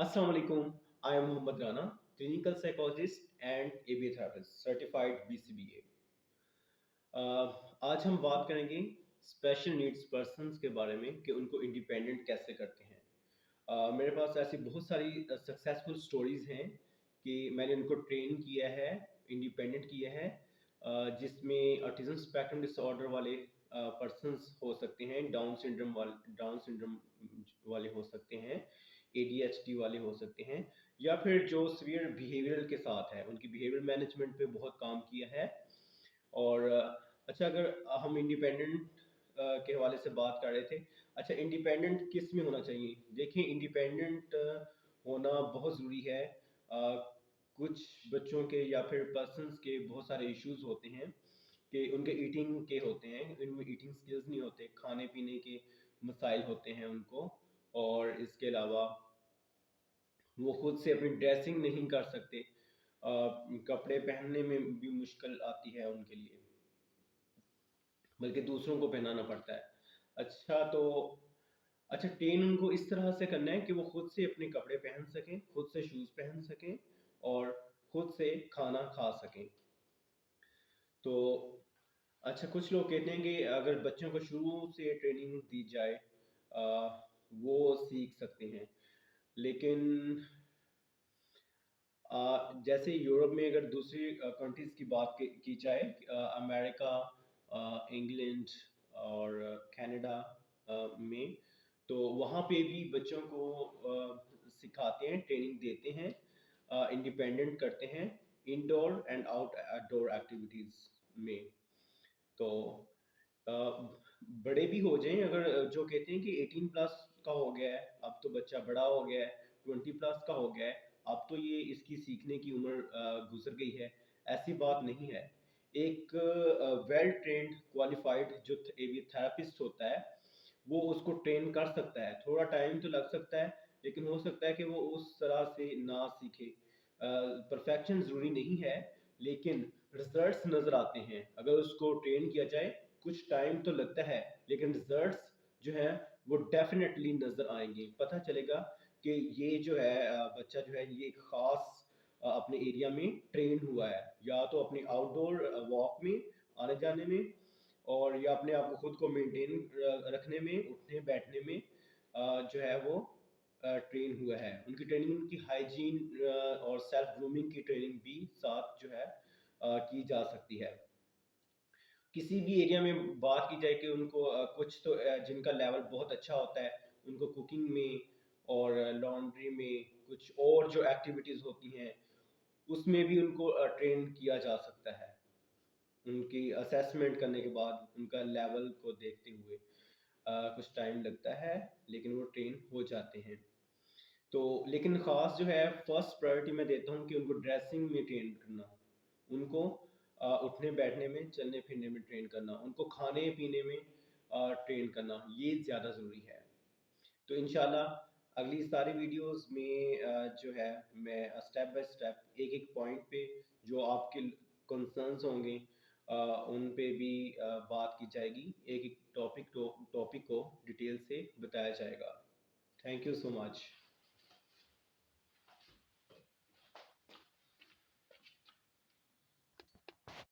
Assalamu alaikum. I am Mohammad Rana, clinical psychologist and ABA therapist, certified BCBA. आज हम बात करेंगे special needs persons के बारे में कि उनको इंडिपेंडेंट कैसे करते हैं. मेरे पास ऐसी बहुत सारी सक्सेसफुल स्टोरीज हैं कि मैंने उनको ट्रेन किया है, इंडिपेंडेंट किया है, जिसमें ऑटिज्म स्पेक्ट्रम डिसऑर्डर वाले पर्सन्स हो सकते हैं, डाउन सिंड्रोम वाले हो सकते हैं, ADHD वाले हो सकते हैं, या फिर जो सीवियर बिहेवियरल के साथ है, उनकी बिहेवियर मैनेजमेंट पे बहुत काम किया है. और अच्छा, अगर हम इंडिपेंडेंट के हवाले से बात कर रहे थे. अच्छा, इंडिपेंडेंट किस में होना चाहिए? देखिए, इंडिपेंडेंट होना बहुत ज़रूरी है. कुछ बच्चों के या फिर पर्सन्स के बहुत सारे इश्यूज होते हैं कि उनके ईटिंग के होते हैं, इनमें ईटिंग स्किल्स नहीं होते, खाने पीने के मसाइल होते हैं उनको, और इसके अलावा वो खुद से अपनी ड्रेसिंग नहीं कर सकते, कपड़े पहनने में भी मुश्किल आती है उनके लिए, बल्कि दूसरों को पहनाना पड़ता है. अच्छा, ट्रेन उनको इस तरह से करना है कि वो खुद से अपने कपड़े पहन सकें, खुद से शूज़ पहन सकें और खुद से खाना खा सकें. तो अच्छा, कुछ लोग कहते हैं कि अगर बच्चों को शुरू से ट्रेनिंग दी जाए वो सीख सकते हैं, लेकिन जैसे यूरोप में अगर दूसरी कंट्रीज़ की बात की जाए, अमेरिका, इंग्लैंड और कनाडा में, तो वहाँ पे भी बच्चों को सिखाते हैं, ट्रेनिंग देते हैं, इंडिपेंडेंट करते हैं इंडोर एंड आउटडोर एक्टिविटीज़ में. तो अ, बड़े भी हो जाएं, अगर जो कहते हैं कि 18 प्लस का हो गया है, अब तो बच्चा बड़ा हो गया है, 20 प्लस का हो गया है, अब तो ये इसकी सीखने की उम्र गुजर गई है, ऐसी बात नहीं है. एक वेल ट्रेंड क्वालिफाइड जो ABA थेरेपिस्ट होता है, वो उसको ट्रेन कर सकता है. थोड़ा टाइम तो लग सकता है, लेकिन हो सकता है कि वो उस तरह से ना सीखे. परफेक्शन ज़रूरी नहीं है, लेकिन रिजल्ट्स नज़र आते हैं. अगर उसको ट्रेन किया जाए, कुछ टाइम तो लगता है, लेकिन रिजल्ट्स जो है वो डेफिनेटली नज़र आएंगे. पता चलेगा कि ये जो है बच्चा जो है ये एक ख़ास अपने एरिया में ट्रेन हुआ है, या तो अपनी आउटडोर वॉक में, आने जाने में, और या अपने आप को खुद को मेंटेन रखने में, उठने बैठने में जो है वो ट्रेन हुआ है. उनकी ट्रेनिंग, उनकी हाइजीन और सेल्फ ग्रूमिंग की ट्रेनिंग भी साथ जो है की जा सकती है. किसी भी एरिया में बात की जाए कि उनको कुछ तो जिनका लेवल बहुत अच्छा होता है, उनको कुकिंग में और लॉन्ड्री में कुछ और जो एक्टिविटीज़ होती हैं उसमें भी उनको ट्रेन किया जा सकता है. उनकी असेसमेंट करने के बाद उनका लेवल को देखते हुए कुछ टाइम लगता है, लेकिन वो ट्रेन हो जाते हैं. तो लेकिन ख़ास जो है फर्स्ट प्रायोरिटी मैं देता हूँ कि उनको ड्रेसिंग में ट्रेन करना, उनको उठने बैठने में, चलने फिरने में ट्रेन करना, उनको खाने पीने में ट्रेन करना, ये ज़्यादा ज़रूरी है. तो इंशाल्लाह अगली सारी वीडियोस में जो है मैं स्टेप बाय स्टेप एक एक पॉइंट पे जो आपके कंसर्न्स होंगे उन पे भी बात की जाएगी. एक एक टॉपिक को डिटेल से बताया जाएगा. Thank you so much.